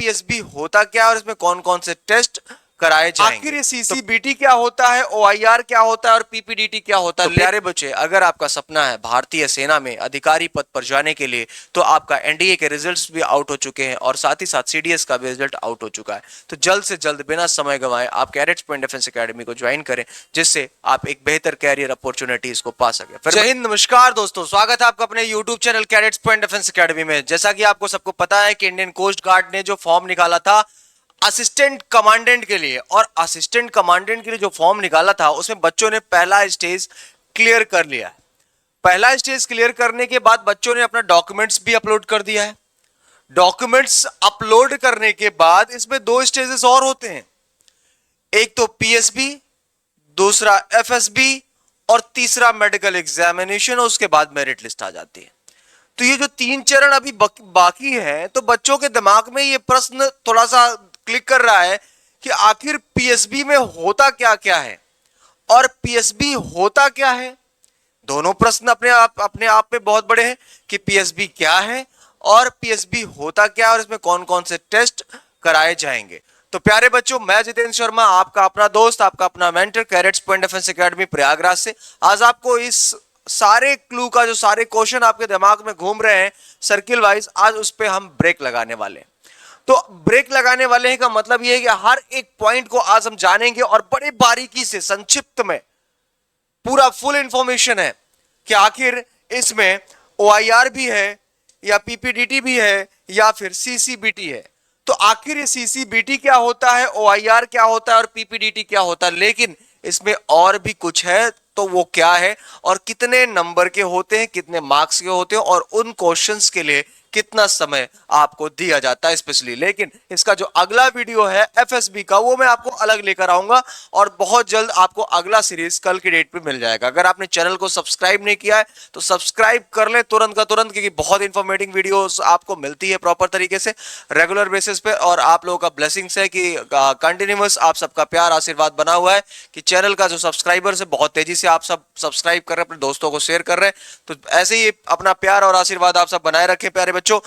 PSB होता क्या है और इसमें कौन कौन से टेस्ट कराए जाएंगे। आखिर ये सीसीबीटी क्या होता है, ओआईआर क्या होता है और पीपीडीटी क्या होता है। तो प्यारे बच्चे, अगर आपका सपना है भारतीय सेना में अधिकारी पद पर जाने के लिए, तो आपका एनडीए के रिजल्ट्स भी आउट हो चुके हैं और साथ ही साथ सीडीएस का भी रिजल्ट आउट हो चुका है। तो जल्द से जल्द बिना समय गंवाए आप कैडेट्स पॉइंट डिफेंस एकेडमी को ज्वाइन करें, जिससे आप एक बेहतर कैरियर अपॉर्चुनिटीज को पा सके। जय हिंद, नमस्कार दोस्तों, स्वागत है आपका अपने YouTube channel cadets point defence academy में। जैसा कि आपको सबको पता है कि इंडियन कोस्ट गार्ड ने जो फॉर्म निकाला था असिस्टेंट कमांडेंट के लिए, और असिस्टेंट कमांडेंट के लिए जो फॉर्म निकाला था उसमें बच्चों ने पहला स्टेज क्लियर कर लिया है। पहला स्टेज क्लियर करने के बाद बच्चों ने अपना डॉक्यूमेंट्स भी अपलोड कर दिया है। डॉक्यूमेंट्स अपलोड करने के बाद इसमें 2 स्टेजेस और होते हैं, एक तो पीएसबी, दूसरा एफएसबी और तीसरा मेडिकल एग्जामिनेशन, और उसके बाद मेरिट लिस्ट आ जाती है। तो ये जो 3 चरण अभी बाकी है, तो बच्चों के दिमाग में ये प्रश्न थोड़ा सा क्लिक कर रहा है कि आखिर पीएसबी में होता क्या क्या है और पीएसबी होता क्या है। दोनों प्रश्न अपने आप में बहुत बड़े हैं कि पीएसबी क्या है और पीएसबी होता क्या है और इसमें कौन कौन से टेस्ट कराए जाएंगे। तो प्यारे बच्चों, मैं जितेंद्र शर्मा, आपका अपना दोस्त, आपका अपना mentor, cadets point defence academy Prayagraj से, आज आपको इस सारे क्लू का, जो सारे क्वेश्चन आपके दिमाग में घूम रहे हैं सर्किल वाइज, आज उस पर हम ब्रेक लगाने वाले हैं। तो ब्रेक लगाने वाले हैं का मतलब यह है कि हर एक पॉइंट को आज हम जानेंगे और बड़े बारीकी से, संक्षिप्त में पूरा फुल इंफॉर्मेशन है कि आखिर इसमें ओआईआर भी है या पीपीडीटी भी है या फिर सीसीबीटी है। तो आखिर ये सीसीबीटी क्या होता है, ओआईआर क्या होता है और पीपीडीटी क्या होता है, लेकिन इसमें और भी कुछ है। तो वो क्या है और कितने नंबर के होते हैं, कितने मार्क्स के होते हैं और उन क्वेश्चंस के लिए कितना समय आपको दिया जाता है स्पेशली। लेकिन इसका जो अगला वीडियो है एफएसबी का, वो मैं आपको अलग लेकर आऊंगा और बहुत जल्द आपको अगला सीरीज कल की डेट पे मिल जाएगा। अगर आपने चैनल को सब्सक्राइब नहीं किया है तो सब्सक्राइब कर ले तुरंत का तुरंत, क्योंकि बहुत इंफॉर्मेटिव वीडियोस आपको मिलती है प्रॉपर तरीके से रेगुलर बेसिस पे। और आप लोगों का ब्लेसिंग्स है कि कंटिन्यूअस आप सबका प्यार आशीर्वाद बना हुआ है कि चैनल का जो सब्सक्राइबर्स है बहुत तेजी से आप सब सब्सक्राइब कर रहे हैं, अपने दोस्तों को शेयर कर रहे हैं। तो ऐसे ही अपना प्यार और आशीर्वाद आप सब बनाए रखें प्यारे बच्चों।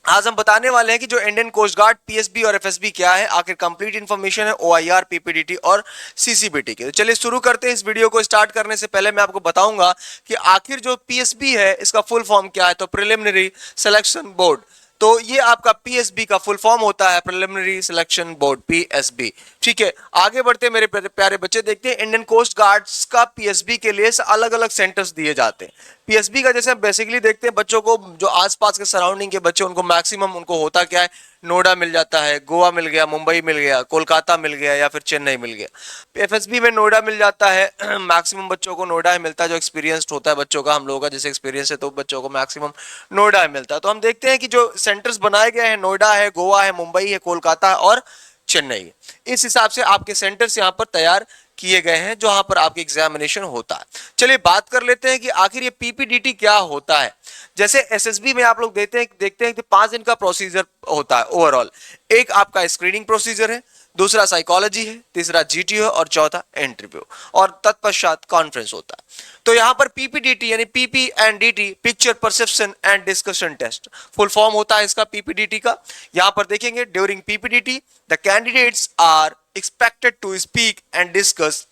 आज हम बताने वाले हैं कि जो इंडियन कोस्ट गार्ड, पीएसबी और एफएसबी क्या है, आखिर कंप्लीट इंफॉर्मेशन है ओआईआर, पीपीडीटी और सीसीबीटी की। तो चलिए शुरू करते हैं। इस वीडियो को स्टार्ट करने से पहले मैं आपको बताऊंगा कि आखिर जो पीएसबी है इसका फुल फॉर्म क्या है। तो प्रिलिमिनरी सिलेक्शन बोर्ड, तो ये आपका पीएसबी का फुल फॉर्म होता है प्रिलिमिनरी सिलेक्शन बोर्ड, पीएसबी। ठीक है, आगे बढ़ते मेरे प्यारे बच्चे, देखते हैं इंडियन कोस्ट गार्ड्स का पीएसबी के लिए अलग अलग सेंटर्स दिए जाते हैं। पीएसबी का जैसे हम बेसिकली देखते हैं बच्चों को, जो आसपास के सराउंडिंग के बच्चे, उनको मैक्सिमम उनको होता क्या है, नोएडा मिल जाता है, गोवा मिल गया, मुंबई मिल गया, कोलकाता मिल गया या फिर चेन्नई मिल गया। एफएसबी में नोएडा मिल जाता है मैक्सिमम बच्चों को नोएडा ही मिलता है, जो एक्सपीरियंस्ड होता है बच्चों का, हम लोगों का जैसे एक्सपीरियंस है तो बच्चों को मैक्सिमम नोएडा ही मिलता है। तो हम देखते हैं कि जो सेंटर्स बनाए गए हैं, नोएडा है, गोवा है, मुंबई है, कोलकाता है और चेन्नई। इस हिसाब से आपके सेंटर्स यहाँ पर तैयार किए गए हैं जहां पर आपकी एग्जामिनेशन होता है। चलिए बात कर लेते हैं कि आखिर ये पीपीडीटी क्या होता है। जैसे एसएसबी में आप लोग देखते हैं कि 5 दिन का प्रोसीजर होता है ओवरऑल। एक आपका स्क्रीनिंग प्रोसीजर है, दूसरा साइकोलॉजी है, तीसरा जीटीओ और चौथा इंटरव्यू, और तत्पश्चात कॉन्फ्रेंस होता है। तो यहां पर पीपीडीटी यानी PP and DT, picture perception and discussion test, full form होता है इसका पीपीडीटी का। यहां पर देखेंगे during PPDT the candidates are expected to speak and discuss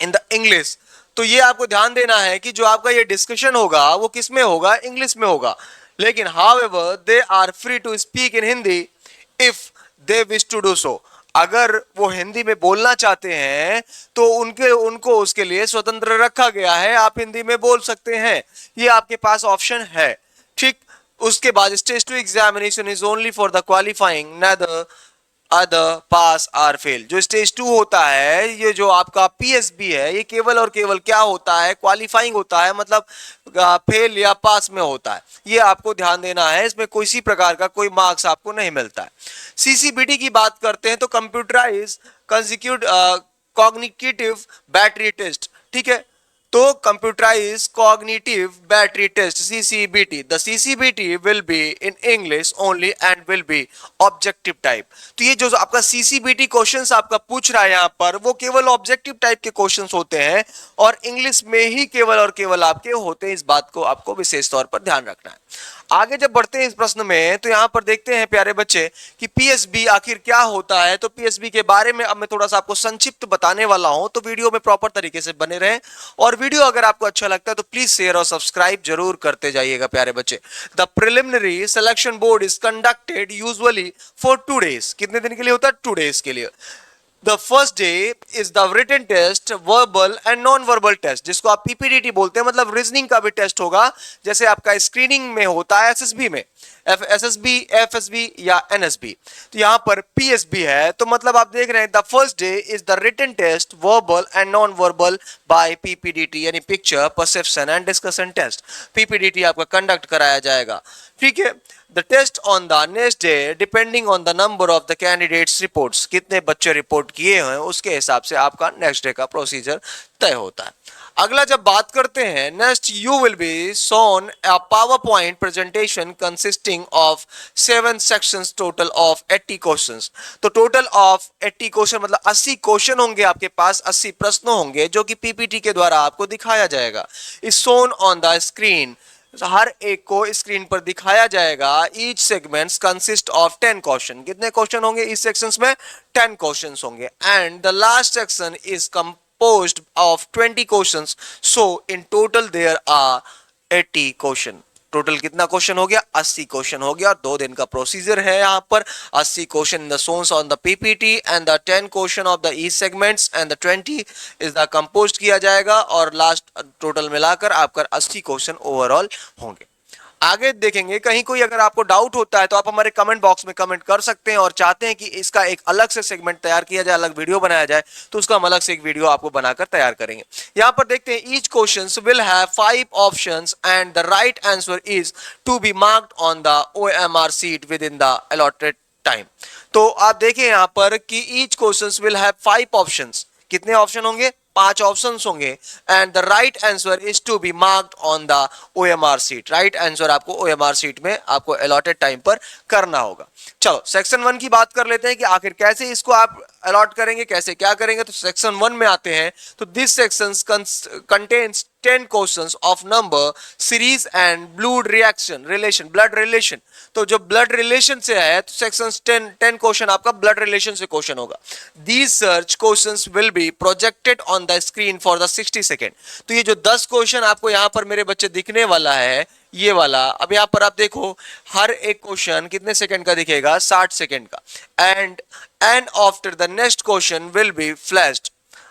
in the English. तो ये आपको ध्यान देना है कि जो आपका ये डिस्कशन होगा वो किस में होगा, इंग्लिश में होगा। लेकिन however they are free to speak in Hindi if they wish to do so. अगर वो हिंदी में बोलना चाहते हैं तो उनको उसके लिए स्वतंत्र रखा गया है, आप हिंदी में बोल सकते हैं, ये आपके पास ऑप्शन है। ठीक, उसके बाद stage 2 examination is only for the qualifying neither other pass or fail. जो स्टेज 2 होता है, ये जो आपका पीएसबी है, ये केवल और केवल क्या होता है, क्वालिफाइंग होता है, मतलब फेल या पास में होता है। ये आपको ध्यान देना है, इसमें किसी प्रकार का कोई मार्क्स आपको नहीं मिलता है। सीसीबीटी की बात करते हैं तो कंप्यूटराइज कॉग्निटिव बैटरी टेस्ट। ठीक है, तो computerise cognitive battery test, CCBT. The CCBT will be in English only and will be objective type. तो ये जो आपका सीसीबीटी क्वेश्चंस आपका पूछ रहा है यहाँ पर, वो केवल ऑब्जेक्टिव टाइप के क्वेश्चंस होते हैं और इंग्लिश में ही केवल और केवल आपके होते हैं। इस बात को आपको विशेष तौर पर ध्यान रखना है। आगे जब बढ़ते हैं इस प्रश्न में तो यहां पर देखते हैं प्यारे बच्चे कि पीएसबी आखिर क्या होता है। तो पीएसबी के बारे में अब मैं थोड़ा सा आपको संक्षिप्त बताने वाला हूं, तो वीडियो में प्रॉपर तरीके से बने रहें। और वीडियो अगर आपको अच्छा लगता है तो प्लीज शेयर और सब्सक्राइब जरूर करते जाइएगा प्यारे बच्चे। The preliminary selection board is conducted usually for 2 days। कितने दिन के लिए होता है? 2 days के लिए। The first day is the written test, verbal and non-verbal test, जिसको आप पीपीडीटी बोलते हैं, मतलब रीजनिंग का भी टेस्ट होगा, जैसे आपका स्क्रीनिंग में होता है एसएसबी में, एसएसबी, एफएसबी या एनएसबी। तो यहाँ पर पीएसबी है, तो मतलब आप देख रहे हैं the first day is the written test, verbal and non verbal by PPDT, यानी picture perception and discussion test. PPDT आपका कंडक्ट कराया जाएगा, ठीक है। The test on the next day depending on the number of the candidates reports, कितने बच्चे report किए हैं उसके हिसाब से आपका नेक्स्ट डे का प्रोसीजर तय होता है। अगला जब बात करते हैं, next you will be shown a power point presentation consisting of 7 sections, total of 80 questions. तो टोटल ऑफ 80 क्वेश्चन मतलब 80 क्वेश्चन होंगे आपके पास, 80 प्रश्न होंगे जो कि पीपीटी के द्वारा आपको दिखाया जाएगा। Is shown on the screen, हर एक को स्क्रीन पर दिखाया जाएगा। Each segments consist of 10 question. कितने क्वेश्चन होंगे इस सेक्शंस में? 10 क्वेश्चंस होंगे। And the last section is composed of 20 questions, so in total there are 80 question. Total कितना क्वेश्चन हो गया? 80 क्वेश्चन हो गया। 2 दिन का प्रोसीजर है यहाँ पर। 80 question in the sons on the PPT and the 10 question of the E segments and the 20 is the composed किया जाएगा, और लास्ट टोटल मिलाकर आपका 80 क्वेश्चन ओवरऑल होंगे। आगे देखेंगे, कहीं कोई अगर आपको डाउट होता है तो आप हमारे कमेंट बॉक्स में कमेंट कर सकते हैं, और चाहते हैं कि इसका एक अलग से सेगमेंट तैयार किया जाए, अलग वीडियो बनाया जाए, तो उसका हम अलग से एक वीडियो आपको बनाकर तैयार करेंगे। यहां पर देखते हैं, each questions will have 5 options and the right answer is to be marked on the OMR sheet with in the allotted time. तो आप देखें यहां पर कि each questions will have 5 options. कितने ऑप्शन होंगे? 5 ऑप्शंस होंगे। And the right answer is to be marked on the OMR sheet. Right answer आपको ओएमआर शीट में आपको अलॉटेड टाइम पर करना होगा। चलो सेक्शन 1 की बात कर लेते हैं कि आखिर कैसे इसको आप अलॉट करेंगे, कैसे क्या करेंगे। तो सेक्शन 1 में आते हैं, तो this sections contains 10 questions of number, series and blood reaction relation, blood relation. तो जो ब्लड रिलेशन से है तो सेक्शंस 10 क्वेश्चन आपका ब्लड रिलेशन से क्वेश्चन होगा। These search questions will be projected on the screen for the 60 second. तो ये जो 10 क्वेश्चन आपको यहाँ पर मेरे बच्चे दिखने वाला है, ये वाला, अब यहाँ पर आप देखो हर एक क्वेश्चन कितने सेकंड का दिखेगा? 60 सेकंड का। And after the next question will be flashed,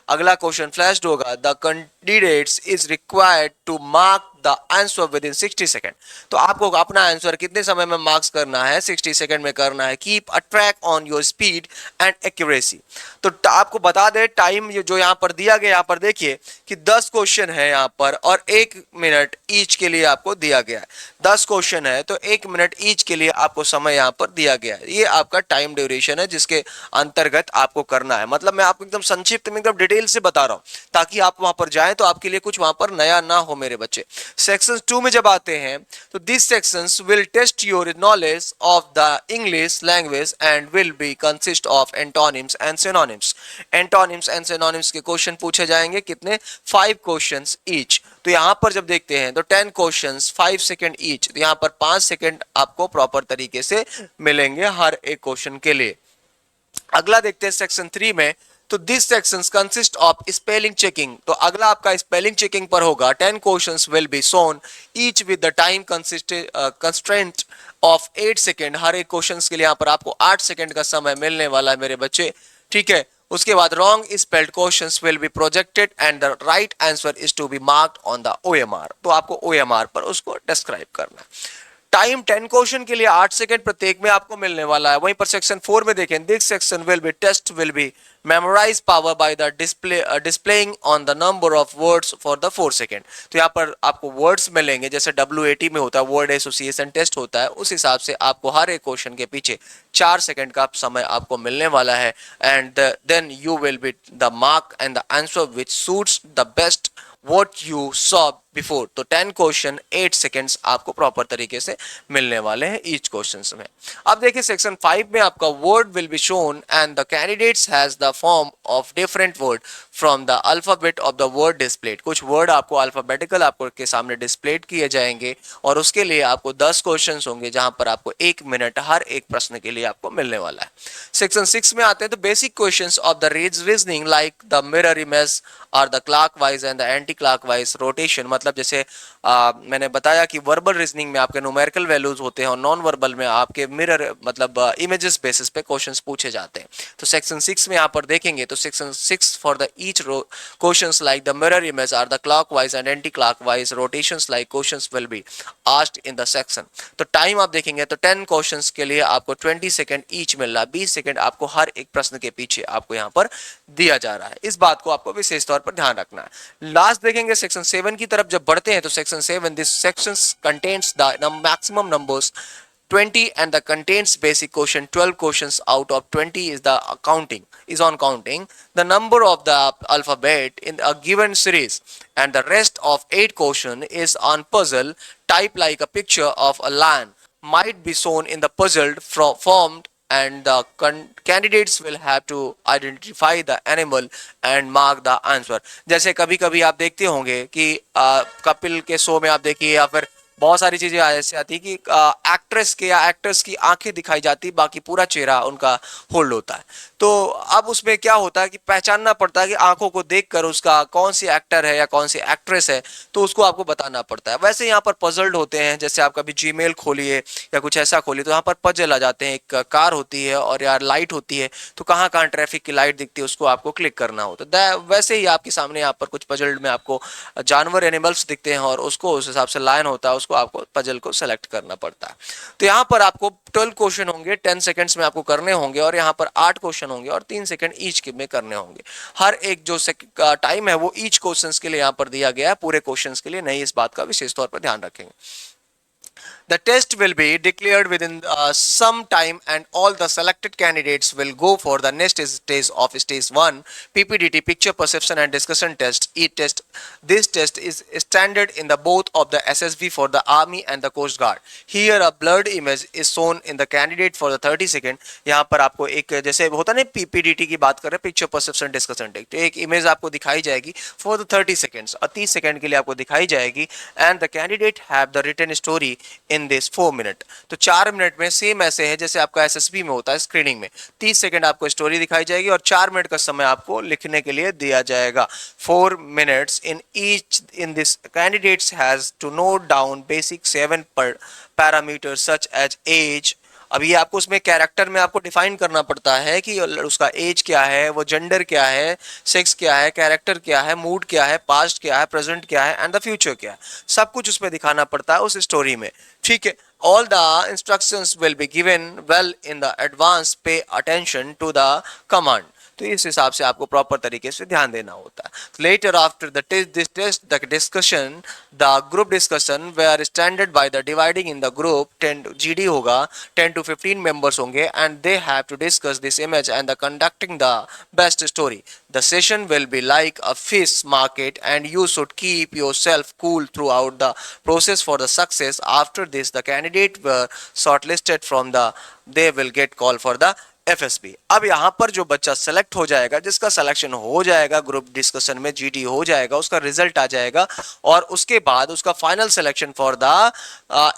अगला क्वेश्चन फ्लैश्ड होगा। The candidates is required to mark the answer with in 60 second. तो आपको अपना आंसर कितने समय में मार्क्स करना है? 60 सेकंड में करना है। Keep a track on your speed and accuracy. तो आपको बता दे टाइम जो यहाँ पर दिया गया, यहाँ पर देखिए कि 10 क्वेश्चन है यहाँ पर, और 1 मिनट ईच के लिए आपको दिया गया है। 10 क्वेश्चन है तो 1 मिनट ईच के लिए आपको समय यहाँ पर दिया गया है। ये आपका टाइम ड्यूरेशन है जिसके अंतर्गत आपको करना है। मतलब मैं आपको एकदम संक्षिप्त में एकदम डिटेल से बता रहा हूँ, ताकि आप वहां पर जाएं तो आपके लिए कुछ वहां पर नया ना हो मेरे बच्चे। सेक्शन 2 में जब आते हैं, तो this sections will test your knowledge of the English language and will be consist of antonyms and synonyms. Antonyms and synonyms के क्वेश्चन पूछे जाएंगे, कितने? 5 क्वेश्चंस ईच। तो यहां पर जब देखते हैं तो 10 क्वेश्चंस 5 सेकंड ईच, तो यहां पर 5 सेकंड आपको प्रॉपर तरीके से मिलेंगे हर एक क्वेश्चन के लिए। अगला देखते हैं सेक्शन 3 में, तो this sections consist of spelling checking. तो अगला आपका स्पेलिंग चेकिंग पर होगा। 10 questions will be shown each with the time constraint of 8 second. हर एक क्वेश्चंस के लिए यहाँ पर आपको 8 सेकंड का समय मिलने वाला है मेरे बच्चे, ठीक है। उसके बाद wrong spelled questions will be projected and the right answer is to be marked on the OMR. तो आपको ओएमआर पर उसको डिस्क्राइब करना है। टाइम 10 क्वेश्चन के लिए 8 सेकंड प्रत्येक में आपको मिलने वाला है। वहीं पर सेक्शन 4 में देखें, this section will be test will be memorise power by the displaying on the number of words for the 4 second. तो यहाँ पर आपको वर्ड्स मिलेंगे, जैसे WAT में होता है वर्ड एसोसिएशन टेस्ट होता है, उस हिसाब से आपको हर एक क्वेश्चन के पीछे 4 सेकंड का समय आपको मिलने वाला है। And then you will be the mark and the answer which suits the best what you saw before. तो 10 क्वेश्चन 8 सेकेंड्स आपको प्रॉपर तरीके से मिलने वाले हैं ईच क्वेश्चन में। अब देखिए सेक्शन 5 में आपका word will be shown and the candidates has the form of different word from the alphabet of the word displayed. कुछ वर्ड आपको अल्फाबेटिकल आपको के सामने डिस्प्लेड किए जाएंगे और उसके लिए आपको 10 क्वेश्चन होंगे जहां पर आपको 1 मिनट हर एक प्रश्न के लिए आपको मिलने वाला है। सेक्शन 6 में आते हैं तो basic questions of the reasoning like the mirror image और the clockwise and the anti clockwise rotation. मतलब जैसे मैंने बताया कि वर्बल रीजनिंग में आपके न्यूमेरिकल वैल्यूज होते हैं और नॉन वर्बल में आपके मिरर मतलब इमेजेस बेसिस पे क्वेश्चंस पूछे जाते हैं। तो सेक्शन 6 में यहाँ पर देखेंगे तो section 6 for the each questions like the mirror image और the clockwise and anti clockwise rotations like questions will be asked in the section. तो टाइम आप देखेंगे तो 10 क्वेश्चंस के लिए आपको 20 सेकंड ईच मिल रहा है, 20 सेकंड आपको हर एक प्रश्न के पीछे आपको यहाँ पर दिया जा रहा है। इस बात को आपको विशेष तौर पर ध्यान रखना है। लास्ट देखेंगे सेक्शन 7 की तरफ जब बढ़ते हैं तो section 7 this sections contains the maximum numbers 20 and the contains basic question 12 questions out of 20 is the counting is on counting the number of the alphabet in a given series and the rest of 8 question is on puzzle type like a picture of a lion might be shown in the puzzle formed and the candidates will have to identify the animal and mark the answer। जैसे कभी कभी आप देखते होंगे कि कपिल के show में आप देखिए या फिर बहुत सारी चीजें ऐसे आती है कि एक्ट्रेस के या एक्टर्स की आंखें दिखाई जाती बाकी पूरा चेहरा उनका होल्ड होता है। तो अब उसमें क्या होता है कि पहचानना पड़ता है कि आंखों को देखकर उसका कौन सी एक्टर है या कौन सी एक्ट्रेस है तो उसको आपको बताना पड़ता है। वैसे यहाँ पर पजल्ड होते हैं, जैसे आप कभी जीमेल खोलिए या कुछ ऐसा खोलिए तो यहाँ पर पजल आ जाते हैं। एक कार होती है और यार लाइट होती है तो कहाँ कहाँ ट्रैफिक की लाइट दिखती है उसको आपको क्लिक करना होता है। वैसे ही आपके सामने यहाँ पर कुछ पजल्ड में आपको जानवर एनिमल्स दिखते हैं और उसको उस हिसाब से लाइन होता है, उसको आपको पजल को सेलेक्ट करना पड़ता है। तो यहाँ पर आपको 12 क्वेश्चन होंगे 10 सेकंड्स में आपको करने होंगे और यहाँ पर 8 क्वेश्चन होंगे और 3 सेकंड ईच में करने होंगे। हर एक जो टाइम है वो ईच क्वेश्चंस के लिए यहाँ पर दिया गया है, पूरे क्वेश्चंस के लिए नहीं। इस बात का विशेष तौर पर ध्यान रखेंगे। The test will be declared within some time and all the selected candidates will go for the next stage of stage 1 PPDT picture perception and discussion test e-test. This test is standard in the both of the SSB for the army and the coast guard. Here a blurred image is shown in the candidate for the 30 second। यहाँ पर आपको एक जैसे होता है ना PPDT की बात कर रहे हैं पिक्चर परसेप्शन डिस्कशन टेस्ट, तो एक इमेज आपको दिखाई जाएगी फॉर द 30 सेकंड्स और 30 सेकंड के लिए आपको दिखाई जाएगी and the candidate have the written story in this 4 minute. तो 4 मिनट में सेम ऐसे है जैसे आपका एसएसबी में होता है स्क्रीनिंग में 30 सेकंड आपको स्टोरी दिखाई जाएगी और 4 मिनट का समय आपको लिखने के लिए दिया जाएगा। 4 minutes in each in this candidates has to note down basic 7 parameters such as as. अब ये आपको उसमें कैरेक्टर में आपको डिफाइन करना पड़ता है कि उसका एज क्या है, वो जेंडर क्या है, सेक्स क्या है, कैरेक्टर क्या है, मूड क्या है, पास्ट क्या है, प्रेजेंट क्या है एंड द फ्यूचर क्या है, सब कुछ उसमें दिखाना पड़ता है उस स्टोरी में। ठीक है, all the instructions will be given well in the advance, pay attention to the command। तो इस हिसाब से आपको प्रॉपर तरीके से ध्यान देना होता है। Later after the test the discussion the group discussion where standard by the dividing in the group 10 GD होगा 10 to 15 मेंबर्स होंगे and they have to discuss this image and the conducting the best story. The session will be like a fish market and you should keep yourself cool throughout the process for the success. After this the candidate were shortlisted from the they will get call for the FSB. अब यहाँ पर जो बच्चा select हो जाएगा, जिसका selection हो जाएगा ग्रुप डिस्कशन में, जीटी हो जाएगा, उसका रिजल्ट आ जाएगा और उसके बाद उसका final selection for the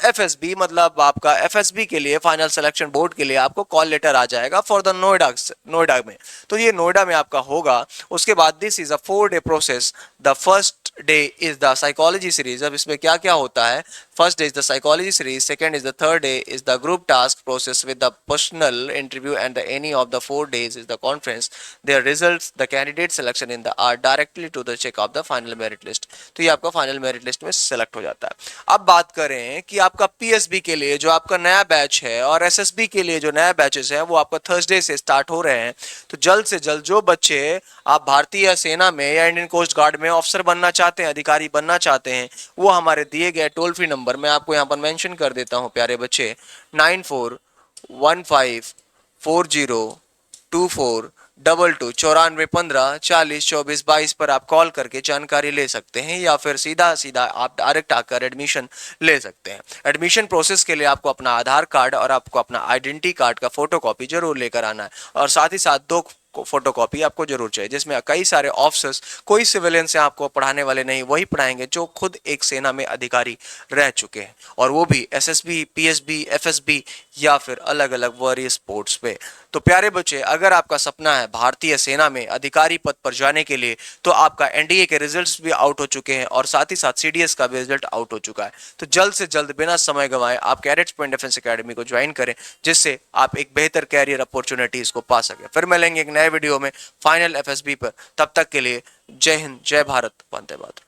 FSB, मतलब आपका एफएसबी के लिए फाइनल सिलेक्शन बोर्ड के लिए आपको कॉल लेटर आ जाएगा फॉर द नोएडा में। तो ये नोएडा में आपका होगा। उसके बाद this is a 4-day process. The first day is the psychology series. अब इसमें क्या क्या होता है, first day is the psychology series, second is the third day is the group task process with the personal interview and the any of the 4 days is the conference। their results the candidate selection in the are directly to the check of the final merit list। तो ये आपका final merit list में select हो जाता है। अब बात करें कि आपका पीएसबी के लिए जो आपका नया बैच है और एसएसबी के लिए जो नया बैचेस है वो आपका थर्सडे से स्टार्ट हो रहे हैं। तो जल्द से जल्द जो बच्चे आप भारतीय सेना में या इंडियन कोस्ट गार्ड में ऑफिसर बनना चाहते हैं, अधिकारी बनना चाहते हैं, वो हमारे दिए गए टोल फ्री नंबर मैं आपको यहाँ पर मेंशन कर देता हूँ प्यारे बच्चे, 94154024 229415402422 पर आप कॉल करके जानकारी ले सकते हैं, या फिर सीधा सीधा आप डायरेक्ट आकर एडमिशन ले सकते हैं। एडमिशन प्रोसेस के लिए आपको अपना आधार कार्ड और आपको अपना आइडेंटिटी कार्ड का फोटोकॉपी जरूर लेकर आना है, और साथ ही साथ 2 फोटोकॉपी आपको जरूर चाहिए, जिसमें कई सारे ऑफिसर्स, कोई सिविलियन से आपको पढ़ाने वाले नहीं, वही पढ़ाएंगे जो खुद एक सेना में अधिकारी रह चुके हैं, और वो भी एसएसबी, पीएसबी, एफएसबी या फिर अलग अलग वरीय पोर्ट्स पे। तो प्यारे बच्चे, अगर आपका सपना है भारतीय सेना में अधिकारी पद पर जाने के लिए, तो आपका एनडीए के रिजल्ट्स भी आउट हो चुके हैं, और साथ ही साथ सीडीएस का भी रिजल्ट आउट हो चुका है। तो जल्द से जल्द बिना समय गंवाए आप कैडेट्स पॉइंट डिफेंस एकेडमी को ज्वाइन करें, जिससे आप एक बेहतर कैरियर अपॉर्चुनिटीज को पा सके। फिर मिलेंगे एक नए वीडियो में फाइनल एफएसबी पर, तब तक के लिए जय हिंद, जय भारत, वंदे मातरम।